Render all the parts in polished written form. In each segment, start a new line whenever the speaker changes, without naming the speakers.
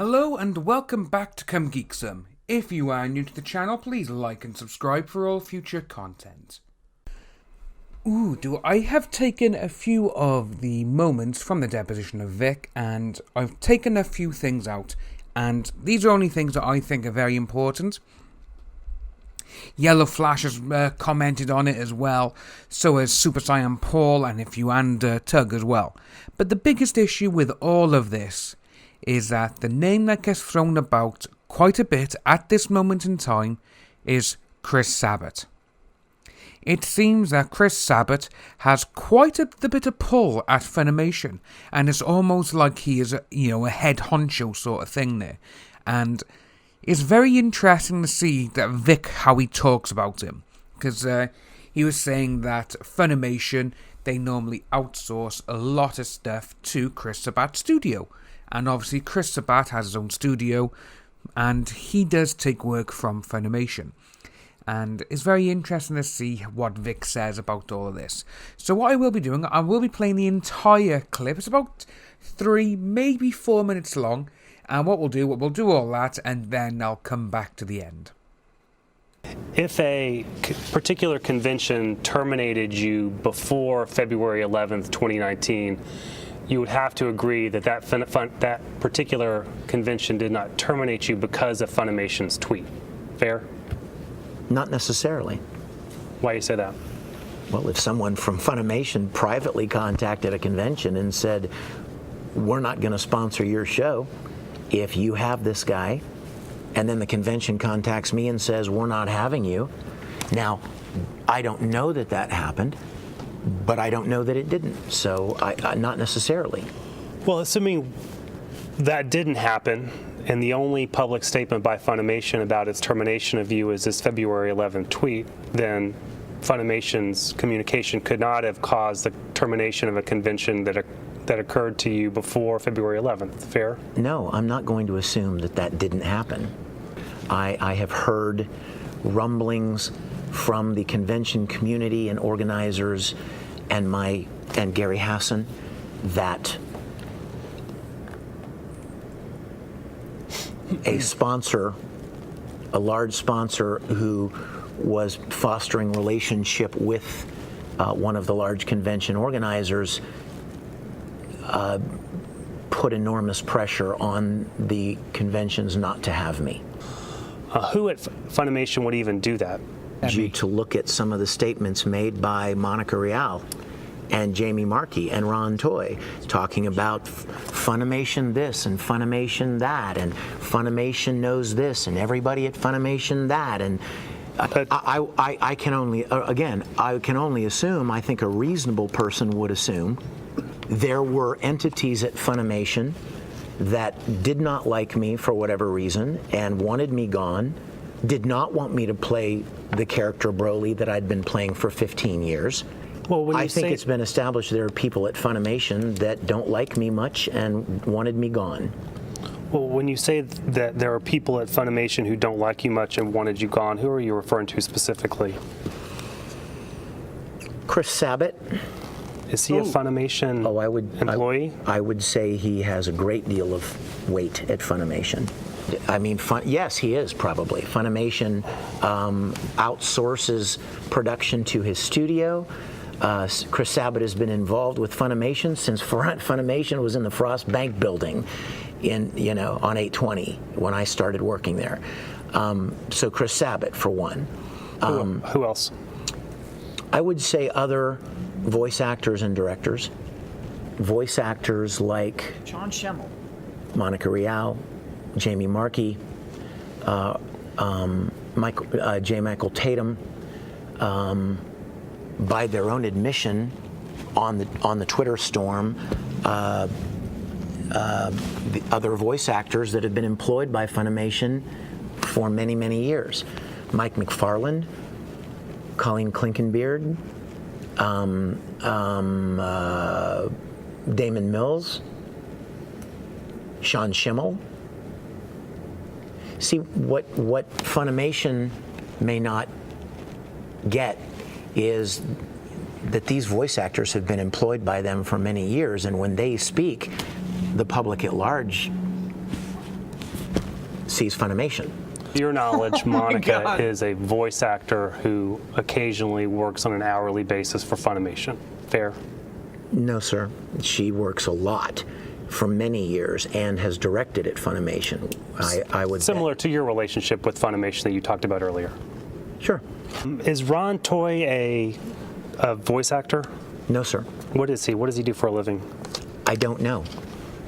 Hello and welcome back to Come Geek Some. If you are new to the channel, please like and subscribe for all future content. I have taken a few of the moments from the deposition of Vic, and I've taken a few things out, and these are only things that I think are very important. Yellow Flash has commented on it as well, so has Super Saiyan Paul and Tug as well. But the biggest issue with all of this is that the name that gets thrown about quite a bit at this moment in time is Chris Sabat. It seems that Chris Sabat has quite a bit of pull at FUNimation, and it's almost like he is a head honcho sort of thing there. And it's very interesting to see that Vic, how he talks about him, because he was saying that FUNimation, they normally outsource a lot of stuff to Chris Sabat's studio. And obviously Chris Sabat has his own studio, and he does take work from FUNimation. And it's very interesting to see what Vic says about all of this. So what I will be doing, I will be playing the entire clip. It's about 3, maybe 4 minutes long. And we'll do all that, and then I'll come back to the end.
If a particular convention terminated you before February 11th, 2019, you would have to agree that that particular convention did not terminate you because of FUNimation's tweet. Fair?
Not necessarily.
Why do you say that?
Well, if someone from FUNimation privately contacted a convention and said, we're not going to sponsor your show if you have this guy, and then the convention contacts me and says, we're not having you. Now, I don't know that that happened, but I don't know that it didn't, so not necessarily.
Well, assuming that didn't happen, and the only public statement by FUNimation about its termination of you is this February 11th tweet, then FUNimation's communication could not have caused the termination of a convention that occurred to you before February 11th. Fair?
No, I'm not going to assume that that didn't happen. I have heard rumblings from the convention community and organizers and Gary Hassan that a sponsor, a large sponsor who was fostering relationship with one of the large convention organizers put enormous pressure on the conventions not to have me.
Who at FUNimation would even do that?
You to look at some of the statements made by Monica Rial and Jamie Markey and Ron Toy talking about FUNimation this and FUNimation that, and FUNimation knows this and everybody at FUNimation that, and I can only assume, I think a reasonable person would assume, there were entities at FUNimation that did not like me for whatever reason and wanted me gone, did not want me to play the character Broly that I'd been playing for 15 years.
Well,
I think it's been established there are people at FUNimation that don't like me much and wanted me gone.
Well, when you say that there are people at FUNimation who don't like you much and wanted you gone, who are you referring to specifically?
Chris Sabat.
Is he a FUNimation employee?
I would say he has a great deal of weight at FUNimation. I mean, yes, he is probably. FUNimation outsources production to his studio. Chris Sabat has been involved with FUNimation since FUNimation was in the Frost Bank building on 820 when I started working there. So Chris Sabat, for one.
Who else?
I would say other voice actors and directors. Voice actors like
John Schemmel,
Monica Rial, Jamie Markey, J. Michael Tatum, by their own admission on the Twitter storm, the other voice actors that have been employed by FUNimation for many, many years. Mike McFarland, Colleen Klinkenbeard, Damon Mills, Sean Schimmel. See, what FUNimation may not get is that these voice actors have been employed by them for many years, and when they speak, the public at large sees Funimation.
To your knowledge, Monica is a voice actor who occasionally works on an hourly basis for Funimation. Fair?
No, sir. She works a lot for many years and has directed at Funimation. I would
Similar to your relationship with Funimation that you talked about earlier.
Sure.
Is Ron Toy a voice actor?
No, sir.
What is he? What does he do for a living?
I don't know.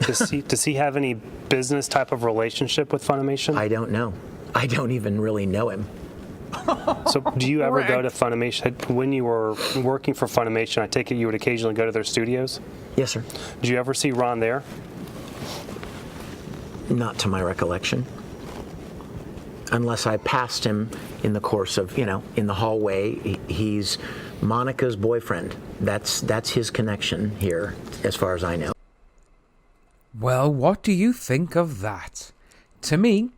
Does he have any business type of relationship with Funimation?
I don't know. I don't even really know him.
So do you ever go to Funimation? When you were working for Funimation, I take it you would occasionally go to their studios?
Yes, sir.
Did you ever see Ron there?
Not to my recollection. Unless I passed him in the course of, in the hallway. He's Monica's boyfriend. That's his connection here, as far as I know.
Well, what do you think of that? To me,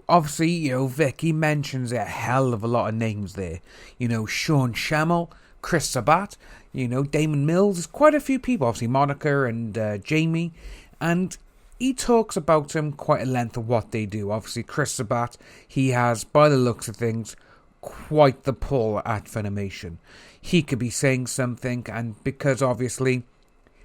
obviously, Vic, he mentions a hell of a lot of names there. Sean Schemmel, Chris Sabat, Damon Mills. There's quite a few people, obviously Monica and Jamie. And he talks about them quite at length of what they do. Obviously, Chris Sabat, he has, by the looks of things, quite the pull at Funimation. He could be saying something, and because obviously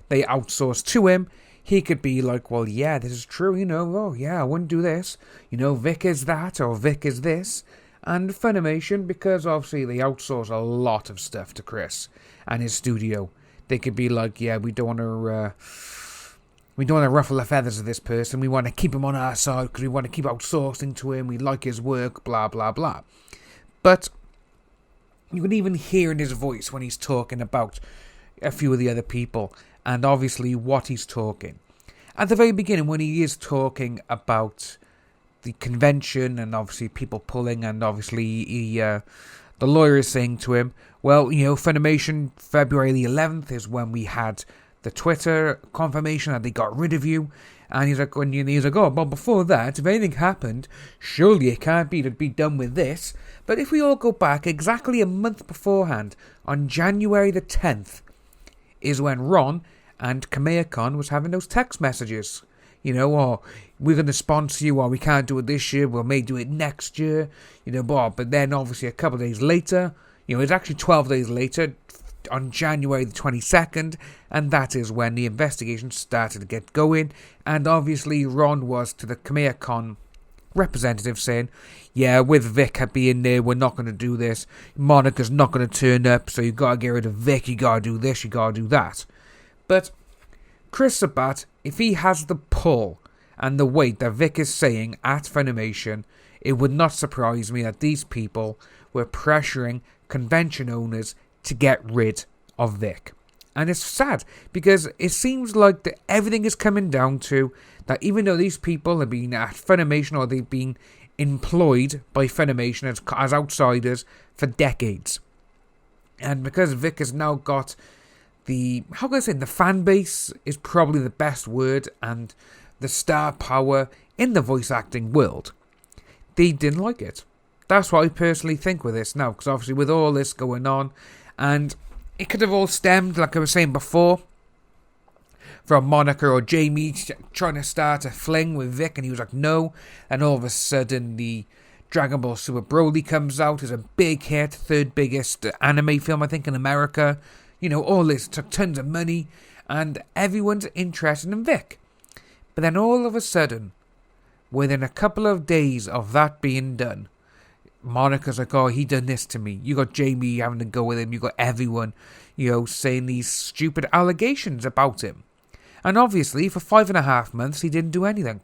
they outsource to him, he could be like, well, yeah, this is true, oh, yeah, I wouldn't do this. Vic is that, or Vic is this. And Funimation, because obviously they outsource a lot of stuff to Chris and his studio, they could be like, yeah, we don't want to ruffle the feathers of this person. We want to keep him on our side because we want to keep outsourcing to him. We like his work, blah, blah, blah. But you can even hear in his voice when he's talking about a few of the other people and obviously what he's talking. At the very beginning, when he is talking about the convention and obviously people pulling, and obviously the lawyer is saying to him, well, Funimation, February the 11th is when we had the Twitter confirmation that they got rid of you. And he's like, oh, well, before that, if anything happened, surely it can't be to be done with this. But if we all go back exactly a month beforehand, on January the 10th, is when Ron and Kamea-Con was having those text messages. Or we're going to sponsor you, or we can't do it this year, we may do it next year. But then obviously a couple of days later, it's actually 12 days later, on January the 22nd, and that is when the investigation started to get going. And obviously Ron was to the Kamea-Con representative saying, yeah, with Vic being there, we're not going to do this. Monica's not going to turn up, so you got to get rid of Vic, you got to do this, you got to do that. But Chris Sabat, if he has the pull and the weight that Vic is saying at Funimation, it would not surprise me that these people were pressuring convention owners to get rid of Vic. And it's sad, because it seems like that everything is coming down to that even though these people have been at Funimation, or they've been employed by Funimation as outsiders for decades, and because Vic has now got the fan base is probably the best word, and the star power in the voice acting world, they didn't like it. That's what I personally think with this now, because obviously with all this going on, and it could have all stemmed, like I was saying before, from Monica or Jamie trying to start a fling with Vic, and he was like, no. And all of a sudden, the Dragon Ball Super Broly comes out as a big hit, third biggest anime film, I think, in America. All this took tons of money, and everyone's interested in Vic. But then all of a sudden, within a couple of days of that being done, Monica's like, oh, he done this to me. You got Jamie having to go with him. You got everyone, saying these stupid allegations about him. And obviously, for 5.5 months, he didn't do anything.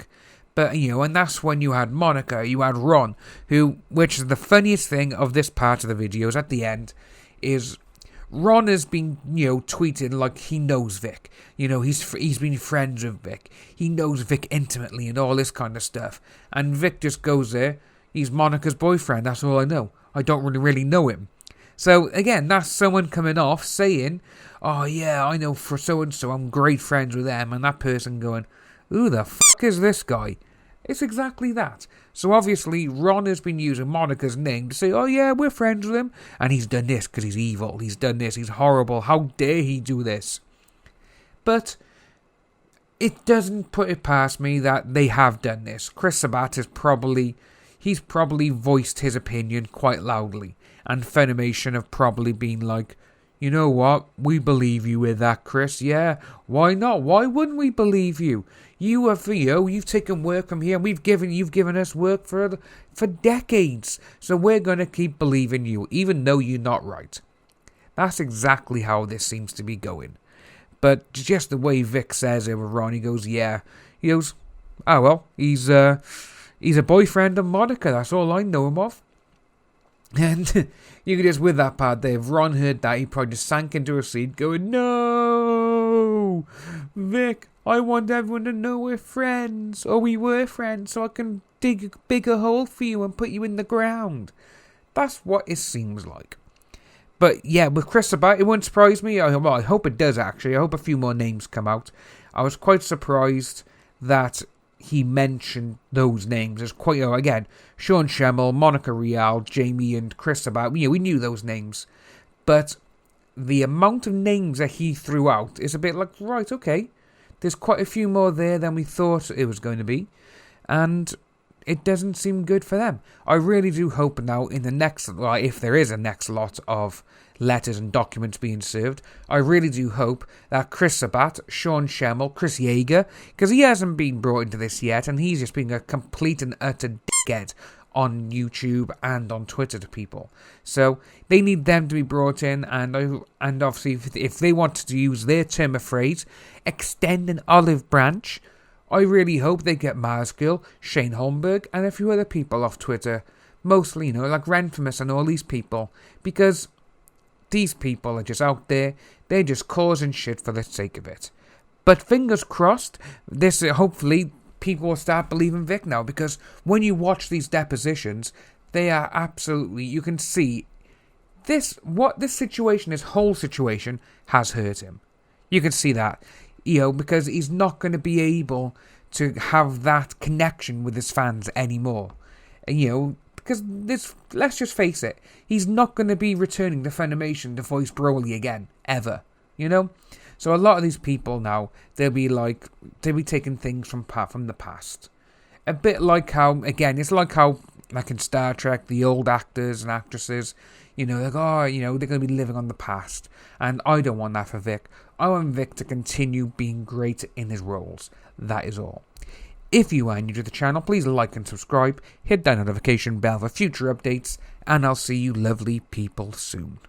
But, and that's when you had Monica, you had Ron, which is the funniest thing of this part of the videos at the end, is Ron has been, tweeting like he knows Vic. He's been friends with Vic. He knows Vic intimately and all this kind of stuff. And Vic just goes there. He's Monica's boyfriend, that's all I know. I don't really know him. So, again, that's someone coming off saying, oh, yeah, I know for so-and-so, I'm great friends with them. And that person going, who the fuck is this guy? It's exactly that. So, obviously, Ron has been using Monica's name to say, oh, yeah, we're friends with him. And he's done this because he's evil. He's done this. He's horrible. How dare he do this? But it doesn't put it past me that they have done this. Chris Sabat he's probably voiced his opinion quite loudly, and FUNimation have probably been like, you know what, we believe you with that, Chris. Yeah, why not? Why wouldn't we believe you? You are you've taken work from here, and you've given us work for decades, so we're gonna keep believing you, even though you're not right. That's exactly how this seems to be going. But just the way Vic says it with Ron, he goes, yeah. He goes, oh well, he's a boyfriend of Monica, that's all I know him of. And you can just, with that part there, if Ron heard that, he probably just sank into a seat going, no, Vic, I want everyone to know we're friends, or we were friends, so I can dig a bigger hole for you and put you in the ground. That's what it seems like. But yeah, with Chris Sabat, it wouldn't surprise me. I hope it does, actually. I hope a few more names come out. I was quite surprised that he mentioned those names. There's quite, again, Sean Schemmel, Monica Rial, Jamie, and Chris Sabat. We knew those names. But the amount of names that he threw out is a bit like, right, okay. There's quite a few more there than we thought it was going to be. And it doesn't seem good for them. I really do hope now in the next, if there is a next lot of letters and documents being served, I really do hope that Chris Sabat, Sean Schemmel, Chris Yeager, because he hasn't been brought into this yet, and he's just being a complete and utter dickhead on YouTube and on Twitter to people. So they need them to be brought in, and obviously if they want to use their term of phrase, extend an olive branch, I really hope they get Marsgill, Shane Holmberg, and a few other people off Twitter. Mostly, like Renfamous and all these people. Because these people are just out there. They're just causing shit for the sake of it. But fingers crossed, this hopefully people will start believing Vic now. Because when you watch these depositions, they are absolutely, you can see this whole situation has hurt him. You can see that. Because he's not going to be able to have that connection with his fans anymore. Because let's just face it, he's not going to be returning to FUNimation to voice Broly again, ever. So a lot of these people now, they'll be taking things from the past. A bit like how, again, it's like how, like in Star Trek, the old actors and actresses, they're going to be living on the past. And I don't want that for Vic. I want Vic to continue being great in his roles. That is all. If you are new to the channel, please like and subscribe, hit that notification bell for future updates, and I'll see you lovely people soon.